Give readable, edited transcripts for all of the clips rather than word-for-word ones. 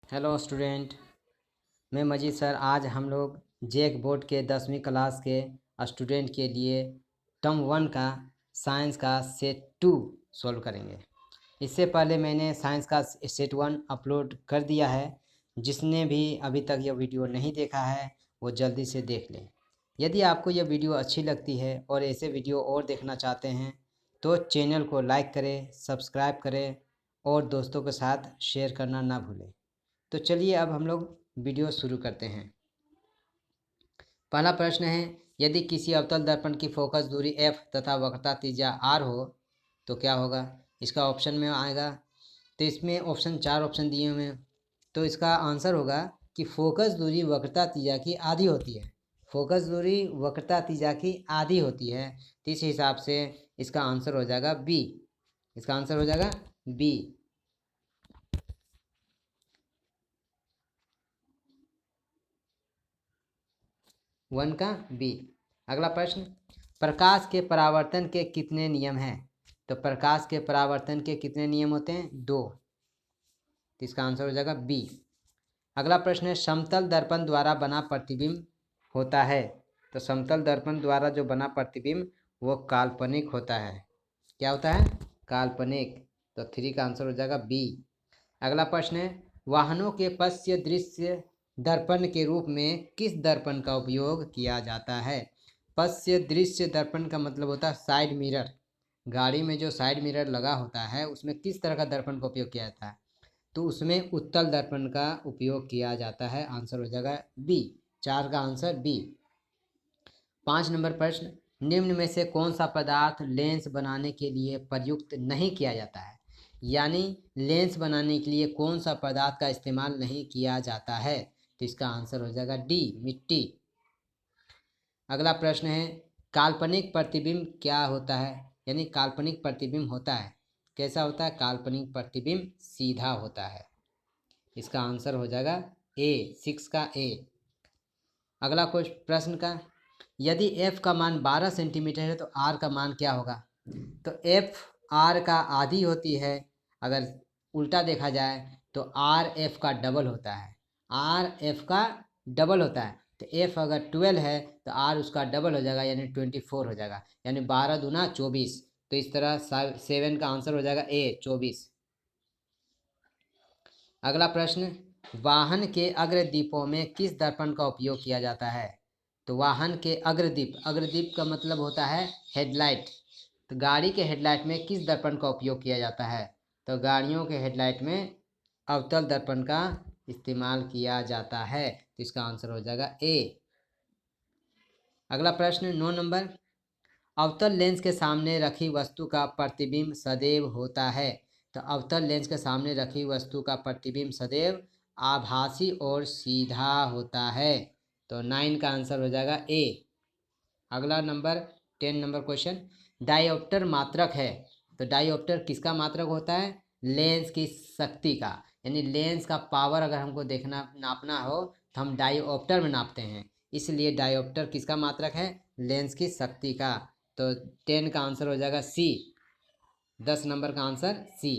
Hello student, मैं मजीद sir. आज हम लोग जेक बोर्ड के 10वीं क्लास के स्टूडेंट के लिए टर्म 1 का साइंस का सेट 2 सॉल्व करेंगे। इससे पहले मैंने साइंस का सेट 1 अपलोड कर दिया है। जिसने भी अभी तक यह वीडियो नहीं देखा है वो जल्दी से देख लें। यदि आपको यह वीडियो अच्छी लगती है और ऐसे वीडियो और देखना चाहते हैं तो चैनल को लाइक करें, सब्सक्राइब करें और दोस्तों के साथ शेयर करना ना भूलें। तो चलिए अब हम लोग वीडियो शुरू करते हैं। पहला प्रश्न है, यदि किसी अवतल दर्पण की फोकस दूरी f तथा वक्रता त्रिज्या r हो तो क्या होगा। इसका ऑप्शन में आएगा। तो इसमें चार ऑप्शन दिए हुए हैं। तो इसका आंसर होगा कि फोकस दूरी वक्रता त्रिज्या की आधी होती है। फोकस दूरी वक्रता त्रिज्या की आधी होती है। तो इस हिसाब से इसका आंसर हो जाएगा बी। इसका आंसर हो जाएगा बी। 1 का बी। अगला प्रश्न, प्रकाश के परावर्तन के कितने नियम हैं। तो प्रकाश के परावर्तन के कितने नियम होते हैं, 2। तो इसका आंसर हो जाएगा बी। अगला प्रश्न है, समतल दर्पण द्वारा बना प्रतिबिंब होता है। तो समतल दर्पण द्वारा जो बना प्रतिबिंब वो काल्पनिक होता है। क्या होता है, काल्पनिक। तो 3 का आंसर हो जाएगा बी। अगला प्रश्न है, वाहनों के पश्य दृश्य दर्पण के रूप में किस दर्पण का उपयोग किया जाता है। पश्य दृश्य दर्पण का मतलब होता है साइड मिरर। गाड़ी में जो साइड मिरर लगा होता है उसमें किस तरह का दर्पण का उपयोग किया जाता है। तो उसमें उत्तल दर्पण का उपयोग किया जाता है। आंसर हो जाएगा बी। 4 का आंसर बी। 5 नंबर प्रश्न, निम्न में से कौन सा पदार्थ लेंस बनाने के लिए प्रयुक्त नहीं किया जाता है। यानी लेंस बनाने के लिए कौन सा पदार्थ का इस्तेमाल नहीं किया जाता है। तो इसका आंसर हो जाएगा डी, मिट्टी। अगला प्रश्न है, काल्पनिक प्रतिबिंब क्या होता है। यानी काल्पनिक प्रतिबिंब होता है, कैसा होता है, काल्पनिक प्रतिबिंब सीधा होता है। इसका आंसर हो जाएगा ए, 6 का ए। अगला कुछ प्रश्न का, यदि f का मान 12 सेंटीमीटर है तो r का मान क्या होगा। तो f r का आधी होती है। अगर उल्टा देखा जाए तो r f का डबल होता है। r f का डबल होता है। तो f अगर 12 है तो r उसका डबल हो जाएगा, यानी 24 हो जाएगा। यानी 12 दूना 24। तो इस तरह 7 का आंसर हो जाएगा ए, 24। अगला प्रश्न, वाहन के अग्रदीपों में किस दर्पण का उपयोग किया जाता है। तो वाहन के अग्रदीप, अग्रदीप का मतलब होता है हेडलाइट। तो गाड़ी के हेडलाइट में किस दर्पण का उपयोग किया जाता है। तो गाड़ियों के हेडलाइट में अवतल दर्पण का इस्तेमाल किया जाता है। तो इसका आंसर हो जाएगा ए। अगला प्रश्न 9 नंबर, अवतल लेंस के सामने रखी वस्तु का प्रतिबिंब सदैव होता है। तो अवतल लेंस के सामने रखी वस्तु का प्रतिबिंब सदैव आभासी और सीधा होता है। तो 9 का आंसर हो जाएगा ए। अगला नंबर 10 नंबर क्वेश्चन, डायोप्टर मात्रक है। तो डायोप्टर किसका मात्रक होता है, लेंस की शक्ति का। यानी लेंस का पावर अगर हमको देखना नापना हो तो हम डायोप्टर में नापते हैं। इसलिए डायोप्टर किसका मात्रक है, लेंस की शक्ति का। तो 10 का आंसर हो जाएगा सी। 10 नंबर का आंसर सी।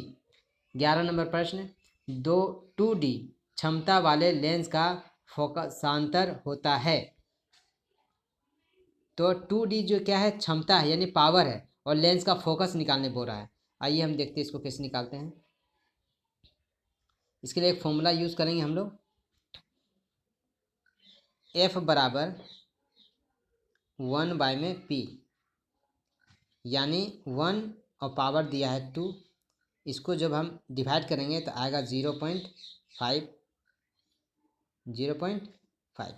11 नंबर प्रश्न, 2D क्षमता वाले लेंस का फोकसांतर होता है। तो 2D जो क्या है, क्षमता है यानी पावर है, और लेंस का फोकस निकालने बोल रहा है। आइए हम देखते हैं इसको कैसे निकालते हैं। इसके लिए एक फॉर्मूला यूज करेंगे हम लोग। F बराबर 1/p, यानी 1 और पावर दिया है 2। इसको जब हम डिवाइड करेंगे तो आएगा 0.5। 0.5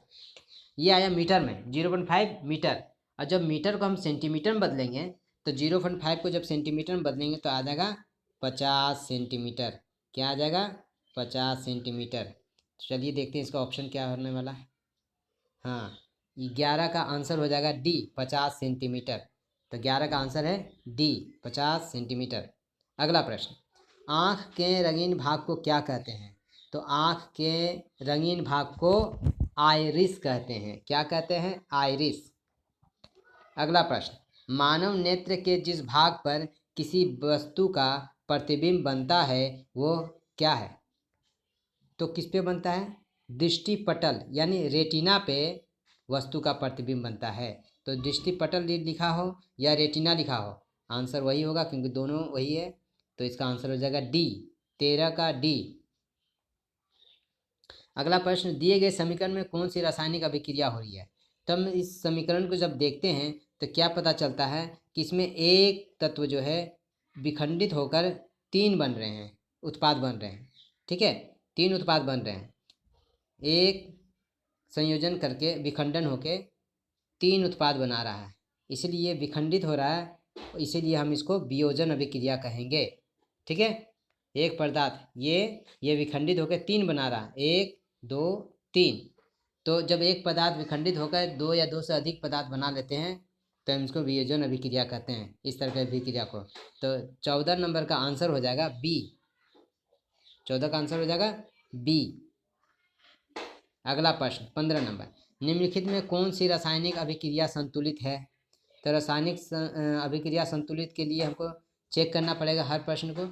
ये आया मीटर में, 0.5 मीटर। और जब मीटर को हम सेंटीमीटर में बदलेंगे तो 0.5 को जब सेंटीमीटर में बदलेंगे तो आ जाएगा 50 सेंटीमीटर। क्या आ जाएगा, 50 सेंटीमीटर। चलिए देखते हैं इसका ऑप्शन क्या होने वाला है। हाँ, 11 का आंसर हो जाएगा डी, 50 सेंटीमीटर। तो 11 का आंसर है डी, 50 सेंटीमीटर। अगला प्रश्न, आँख के रंगीन भाग को क्या कहते हैं। तो आँख के रंगीन भाग को आइरिस कहते हैं। क्या कहते हैं, आइरिस। अगला प्रश्न, मानव नेत्र के जिस भाग पर किसी वस्तु का प्रतिबिंब बनता है वो क्या है। तो किस पे बनता है? दृष्टिपटल यानी रेटिना पे वस्तु का प्रतिबिंब बनता है। तो दृष्टिपटल लिखा हो या रेटिना लिखा हो, आंसर वही होगा क्योंकि दोनों वही है। तो इसका आंसर हो जाएगा डी, 13 का डी। अगला प्रश्न, दिए गए समीकरण में कौन सी रासायनिक अभिक्रिया हो रही है? तो हम इस समीकरण को जब देखते हैं तो क्या पता चलता है कि इसमें एक तत्व जो है विखंडित होकर 3 बन रहे हैं, उत्पाद बन रहे हैं। ठीक है, 3 उत्पाद बन रहे हैं, एक संयोजन करके विखंडन होके 3 उत्पाद बना रहा है, इसलिए विखंडित हो रहा है, इसीलिए हम इसको वियोजन अभिक्रिया कहेंगे। ठीक है, एक पदार्थ ये विखंडित होकर 3 बना रहा है, 1 2 3। तो जब एक पदार्थ विखंडित होकर 2 या 2 से अधिक पदार्थ बना लेते हैं तो हम इसको वियोजन अभिक्रिया कहते हैं, इस तरह की अभिक्रिया को। तो 14 नंबर का आंसर हो जाएगा बी, 14 का आंसर हो जाएगा बी। अगला प्रश्न 15 नंबर, निम्नलिखित में कौन सी रासायनिक अभिक्रिया संतुलित है? तो रासायनिक अभिक्रिया संतुलित के लिए हमको चेक करना पड़ेगा हर प्रश्न को,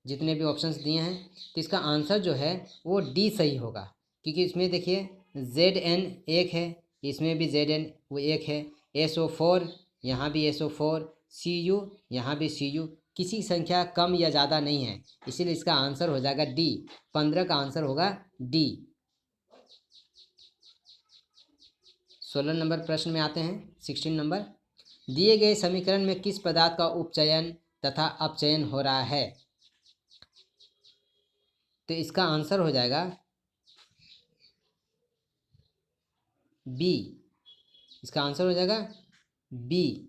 जितने भी ऑप्शंस दिए हैं। तो इसका आंसर जो है वो डी सही होगा, क्योंकि इसमें देखिए Zn एक है, इसमें भी Zn वो एक है, SO4 यहाँ भी SO4, Cu यहाँ भी Cu, किसी संख्या कम या ज़्यादा नहीं है, इसीलिए इसका आंसर हो जाएगा डी, 15 का आंसर होगा डी। 16 नंबर प्रश्न में आते हैं, 16 नंबर, दिए गए समीकरण में किस पदार्थ का उपचयन तथा अपचयन हो रहा है? तो इसका आंसर हो जाएगा बी, इसका आंसर हो जाएगा बी।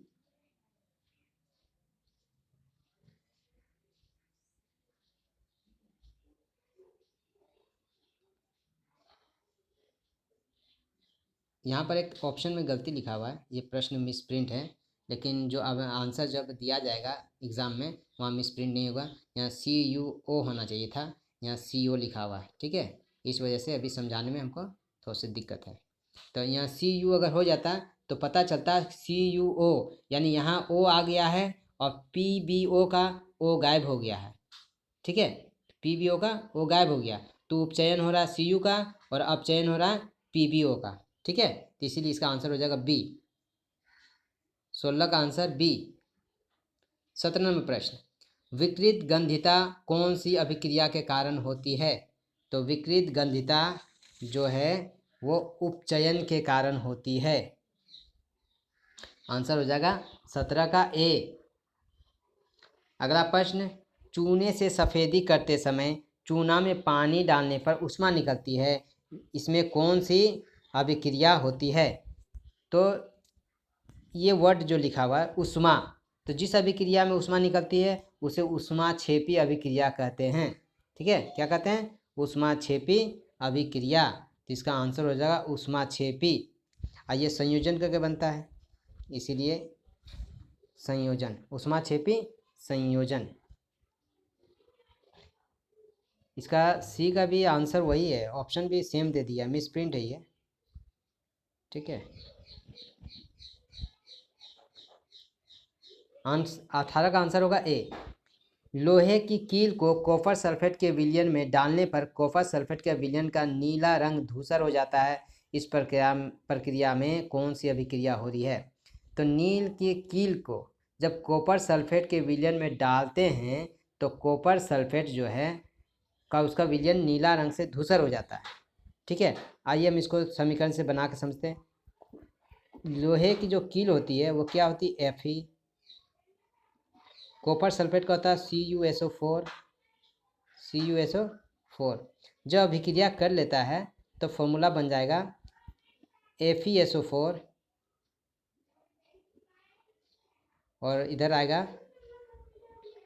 यहाँ पर एक ऑप्शन में गलती लिखा हुआ है, ये प्रश्न मिसप्रिंट है, लेकिन जो अब आंसर जब दिया जाएगा एग्ज़ाम में वहाँ मिसप्रिंट नहीं होगा, यहाँ CUO होना चाहिए था, यहाँ CO लिखा हुआ है। ठीक है, इस वजह से अभी समझाने में हमको थोड़ी सी दिक्कत है। तो यहाँ CU अगर हो जाता तो पता चलता CUO, यानी यहाँ O आ गया है और PBO का O गायब हो गया है। ठीक है, PBO का O गायब हो गया, तो उपचयन हो रहा है CU का और अपचयन हो रहा है PBO का। ठीक है, तो इसीलिए इसका आंसर हो जाएगा बी, 16 का आंसर बी। 17 नंबर प्रश्न, विकृत गंधिता कौन सी अभिक्रिया के कारण होती है? तो विकृत गंधिता जो है वो उपचयन के कारण होती है, आंसर हो जाएगा 17 का ए। अगला प्रश्न, चूने से सफ़ेदी करते समय चूना में पानी डालने पर ऊष्मा निकलती है, इसमें कौन सी अभिक्रिया होती है? तो ये वर्ड जो लिखा हुआ है ऊष्मा, तो जिस अभिक्रिया में ऊष्मा निकलती है उसे ऊष्माक्षेपी अभिक्रिया कहते हैं। ठीक है, क्या कहते हैं? ऊष्माक्षेपी अभिक्रिया। तो इसका आंसर हो जाएगा ऊष्माक्षेपी। ये संयोजन करके बनता है, इसीलिए संयोजन, ऊष्माक्षेपी संयोजन। इसका सी का भी आंसर वही है, ऑप्शन भी सेम दे दिया, मिसप्रिंट है ये। ठीक है, 18 का आंसर होगा ए। लोहे की कील को कॉपर सल्फेट के विलयन में डालने पर कॉपर सल्फेट के विलयन का नीला रंग धूसर हो जाता है, इस प्रक्रिया में कौन सी अभिक्रिया हो रही है? तो नील की कील को जब कॉपर सल्फेट के विलयन में डालते हैं तो कॉपर सल्फेट जो है का उसका विलयन नीला रंग से धूसर हो जाता है। ठीक है, आइए हम इसको समीकरण से बना के समझते हैं। लोहे की जो कील होती है वो क्या होती है? Fe। कॉपर सल्फेट का होता है CuSO4। जब अभिक्रिया कर लेता है तो फॉर्मूला बन जाएगा FeSO4 और इधर आएगा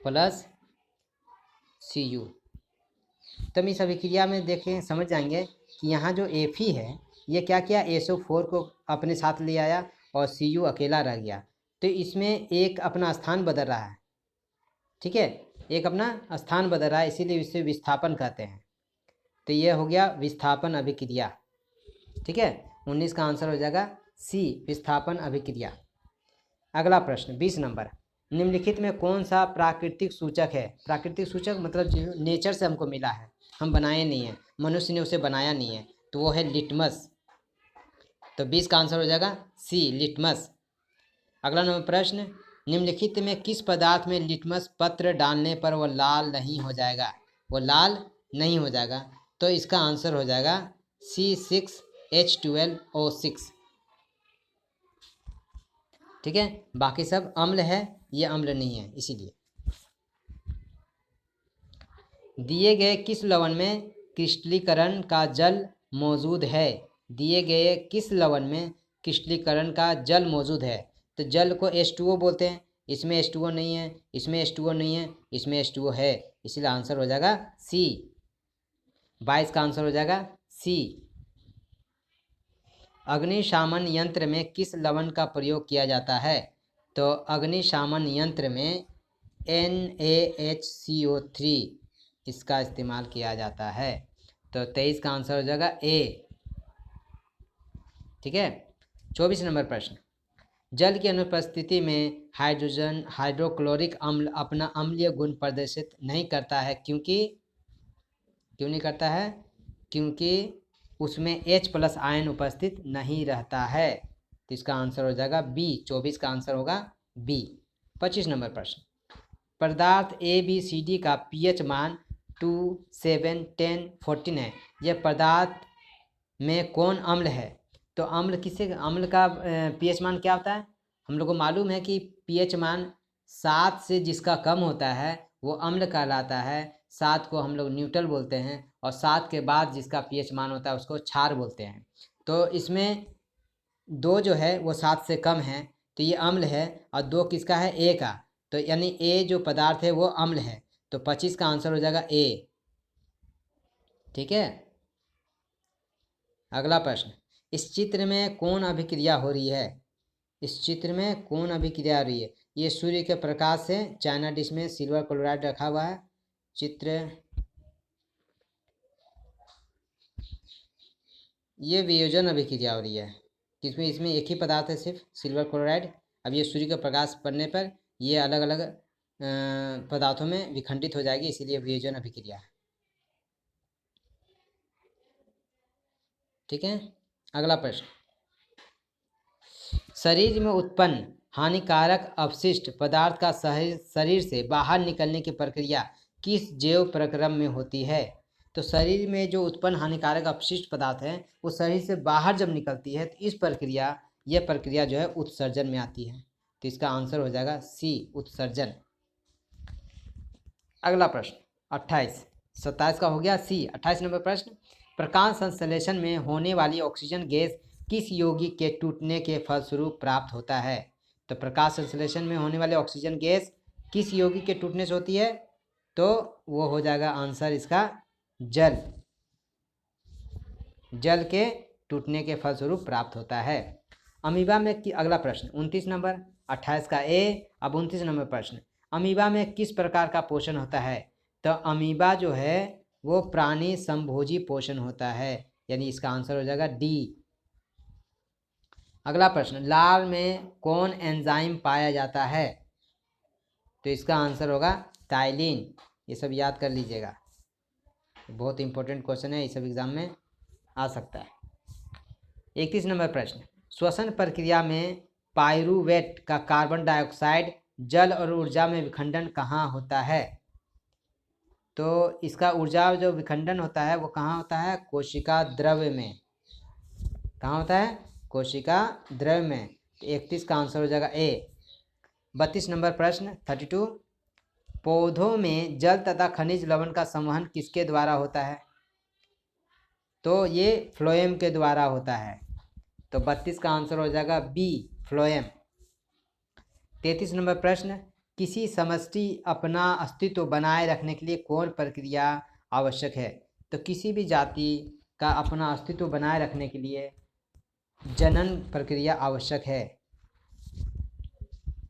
प्लस Cu। तो हम इस अभिक्रिया में देखें समझ जाएंगे कि यहाँ जो Fe है ये क्या किया, SO4 को अपने साथ ले आया और Cu अकेला रह गया, तो इसमें एक अपना स्थान बदल रहा है। ठीक है, एक अपना स्थान बदल रहा है, इसीलिए इसे विस्थापन कहते हैं। तो ये हो गया विस्थापन अभिक्रिया। ठीक है, 19 का आंसर हो जाएगा सी, विस्थापन अभिक्रिया। अगला प्रश्न 20 नंबर, निम्नलिखित में कौन सा प्राकृतिक सूचक है? प्राकृतिक सूचक मतलब जो नेचर से हमको मिला है, हम बनाए नहीं हैं, मनुष्य ने उसे बनाया नहीं है, तो वो है लिटमस। तो 20 का आंसर हो जाएगा सी, लिटमस। अगला नंबर प्रश्न, निम्नलिखित में किस पदार्थ में लिटमस पत्र डालने पर वो लाल नहीं हो जाएगा? वो लाल नहीं हो जाएगा, तो इसका आंसर हो जाएगा C6H12O6। ठीक है, बाकी सब अम्ल है, ये अम्ल नहीं है इसीलिए। दिए गए किस लवण में क्रिस्टलीकरण का जल मौजूद है? दिए गए किस लवण में क्रिस्टलीकरण का जल मौजूद है? तो जल को H2O बोलते हैं, इसमें H2O नहीं है, इसमें H2O नहीं है, इसमें H2O है, इसलिए आंसर हो जाएगा सी। 22 का आंसर हो जाएगा सी। अग्निशामन यंत्र में किस लवण का प्रयोग किया जाता है? तो अग्निशामन यंत्र में NaHCO3 इसका इस्तेमाल किया जाता है। तो 23 का आंसर हो जाएगा ए। ठीक है, 24 नंबर प्रश्न, जल की अनुपस्थिति में हाइड्रोजन हाइड्रोक्लोरिक अम्ल अपना अम्लीय गुण प्रदर्शित नहीं करता है, क्यों नहीं करता है? क्योंकि उसमें H+ आयन उपस्थित नहीं रहता है। तो इसका आंसर हो जाएगा बी। 24 का आंसर होगा बी। 25 नंबर प्रश्न, पदार्थ ABCD का pH मान 2, 7, 10, 14 है। यह पदार्थ में कौन अम्ल है? तो अम्ल का pH मान क्या होता है? हम लोग को मालूम है कि pH मान 7 से जिसका कम होता है वो अम्ल कहलाता है। 7 को हम लोग न्यूट्रल बोलते हैं, और 7 के बाद जिसका pH मान होता है उसको क्षार बोलते हैं। तो इसमें 2 जो है वो 7 से कम है, तो ये अम्ल है, और 2 किसका है? ए का। तो यानी ए जो पदार्थ है वो अम्ल है। तो 25 का आंसर हो जाएगा ए। ठीक है, अगला प्रश्न, इस चित्र में कौन अभिक्रिया हो रही है? इस चित्र में कौन अभिक्रिया हो रही है? ये सूर्य के प्रकाश से चाइना डिश में सिल्वर क्लोराइड रखा हुआ है। चित्र, ये वियोजन अभिक्रिया हो रही है, किसमें? इसमें एक ही पदार्थ है, सिर्फ सिल्वर क्लोराइड। अब ये सूर्य का प्रकाश पड़ने पर ये अलग अलग पदार्थों में विखंडित हो जाएगी, इसीलिए वियोजन अभिक्रिया है। ठीक है, अगला प्रश्न, शरीर में उत्पन्न हानिकारक अपशिष्ट पदार्थ का शरीर से बाहर निकलने की प्रक्रिया किस जैव प्रक्रम में होती है? तो शरीर में जो उत्पन्न हानिकारक अपशिष्ट पदार्थ है वो शरीर से बाहर जब निकलती है तो यह प्रक्रिया जो है उत्सर्जन में आती है। तो इसका आंसर हो जाएगा सी, उत्सर्जन। अगला प्रश्न 28, 27 का हो गया सी। 28 नंबर प्रश्न, प्रकाश संश्लेषण में होने वाली ऑक्सीजन गैस किस यौगिक के टूटने के फलस्वरूप प्राप्त होता है? तो प्रकाश संश्लेषण में होने वाली ऑक्सीजन गैस किस यौगिक के टूटने से होती है? तो वो हो जाएगा आंसर इसका जल के टूटने के फलस्वरूप प्राप्त होता है। अमीबा में अगला प्रश्न 29 नंबर, 28 का ए। अब 29 नंबर प्रश्न, अमीबा में किस प्रकार का पोषण होता है? तो अमीबा जो है वो प्राणी संभोजी पोषण होता है, यानी इसका आंसर हो जाएगा डी। अगला प्रश्न, लाल में कौन एंजाइम पाया जाता है? तो इसका आंसर होगा टाइलिन। ये सब याद कर लीजिएगा, बहुत इंपॉर्टेंट क्वेश्चन है, ये सब एग्जाम में आ सकता है। 31 नंबर प्रश्न, श्वसन प्रक्रिया में पाइरूवेट का कार्बन डाइऑक्साइड जल और ऊर्जा में विखंडन कहाँ होता है? तो इसका ऊर्जा जो विखंडन होता है वो कहाँ होता है? कोशिका द्रव्य में। कहाँ होता है? कोशिका द्रव्य में। 31 का आंसर हो जाएगा ए। 32 नंबर प्रश्न 32, पौधों में जल तथा खनिज लवण का संवहन किसके द्वारा होता है? तो ये फ्लोएम के द्वारा होता है। तो 32 का आंसर हो जाएगा बी, फ्लोएम। 33 नंबर प्रश्न, किसी समष्टि अपना अस्तित्व बनाए रखने के लिए कौन प्रक्रिया आवश्यक है? तो किसी भी जाति का अपना अस्तित्व बनाए रखने के लिए जनन प्रक्रिया आवश्यक है।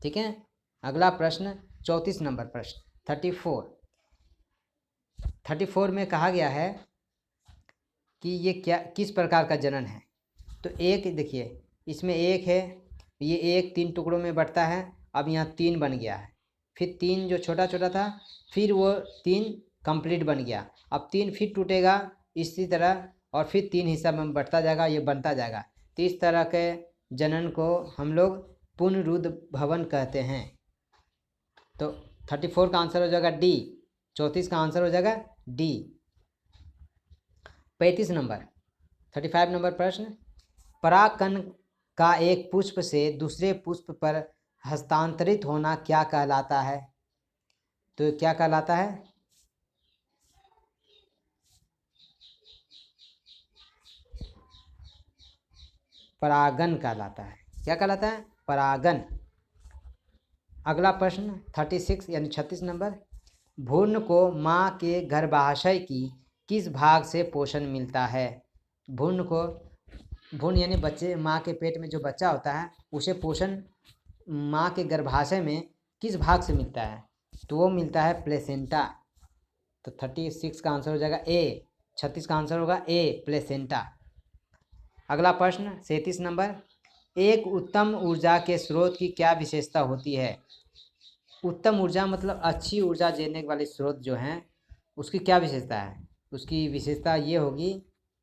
ठीक है, अगला प्रश्न 34 नंबर प्रश्न 34 में कहा गया है कि ये किस प्रकार का जनन है? तो एक देखिए, इसमें एक है, ये एक 3 टुकड़ों में बंटता है। अब यहाँ 3 बन गया है, फिर 3 जो छोटा छोटा था, फिर वो 3 कंप्लीट बन गया। अब 3 फिर टूटेगा इसी तरह और फिर 3 हिस्सा में बढ़ता जाएगा, ये बनता जाएगा। तो इस तरह के जनन को हम लोग पुनरुद्ध भवन कहते हैं। तो 34 का आंसर हो जाएगा डी, 34 का आंसर हो जाएगा डी। 35 नंबर 35 नंबर प्रश्न, परागकण का एक पुष्प से दूसरे पुष्प पर हस्तांतरित होना क्या कहलाता है? तो क्या कहलाता है? परागन कहलाता है। क्या कहलाता है? परागन। अगला प्रश्न 36 यानी 36 नंबर, भ्रूण को माँ के गर्भाशय की किस भाग से पोषण मिलता है? भ्रूण यानी बच्चे, माँ के पेट में जो बच्चा होता है उसे पोषण माँ के गर्भाशय में किस भाग से मिलता है? तो वो मिलता है प्लेसेंटा। तो 36 का आंसर हो जाएगा ए, 36 का आंसर होगा ए, प्लेसेंटा। अगला प्रश्न 37 नंबर, एक उत्तम ऊर्जा के स्रोत की क्या विशेषता होती है? उत्तम ऊर्जा मतलब अच्छी ऊर्जा देने वाले स्रोत जो हैं उसकी क्या विशेषता है? उसकी विशेषता ये होगी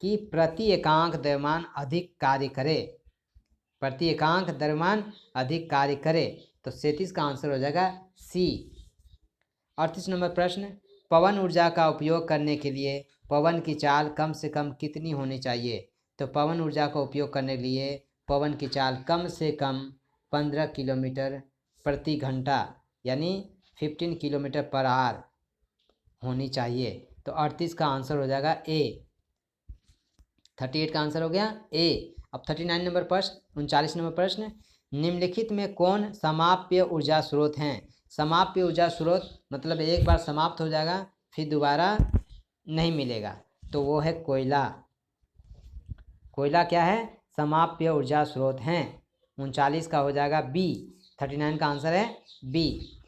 कि प्रति एकांक द्रव्यमान अधिक कार्य करे, प्रति एकांक द्रव्यमान अधिक कार्य करे। तो 37 का आंसर हो जाएगा सी। 38 नंबर प्रश्न, पवन ऊर्जा का उपयोग करने के लिए पवन की चाल कम से कम कितनी होनी चाहिए? तो पवन ऊर्जा का उपयोग करने के लिए पवन की चाल कम से कम 15 किलोमीटर प्रति घंटा यानी 15 किलोमीटर पर आवर होनी चाहिए। तो 38 का आंसर हो जाएगा ए, 38 का आंसर हो गया ए। अब 39 नंबर प्रश्न 39 नंबर प्रश्न, निम्नलिखित में कौन समाप्य ऊर्जा स्रोत हैं? समाप्य ऊर्जा स्रोत मतलब एक बार समाप्त हो जाएगा फिर दोबारा नहीं मिलेगा, तो वो है कोयला। कोयला क्या है? समाप्य ऊर्जा स्रोत हैं। 39 का हो जाएगा बी, 39 का आंसर है बी।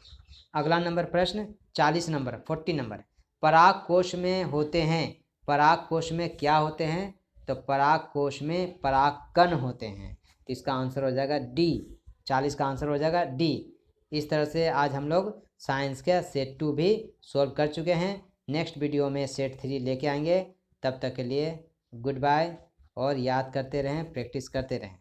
अगला नंबर प्रश्न 40 नंबर 40 नंबर, पराग कोश में होते हैं, पराग कोश में क्या होते हैं? तो पराग कोश में परागकण होते हैं। तो इसका आंसर हो जाएगा डी, 40 का आंसर हो जाएगा डी। इस तरह से आज हम लोग साइंस का सेट 2 भी सॉल्व कर चुके हैं। नेक्स्ट वीडियो में सेट 3 लेके आएंगे। तब तक के लिए गुड बाय और याद करते रहें, प्रैक्टिस करते रहें।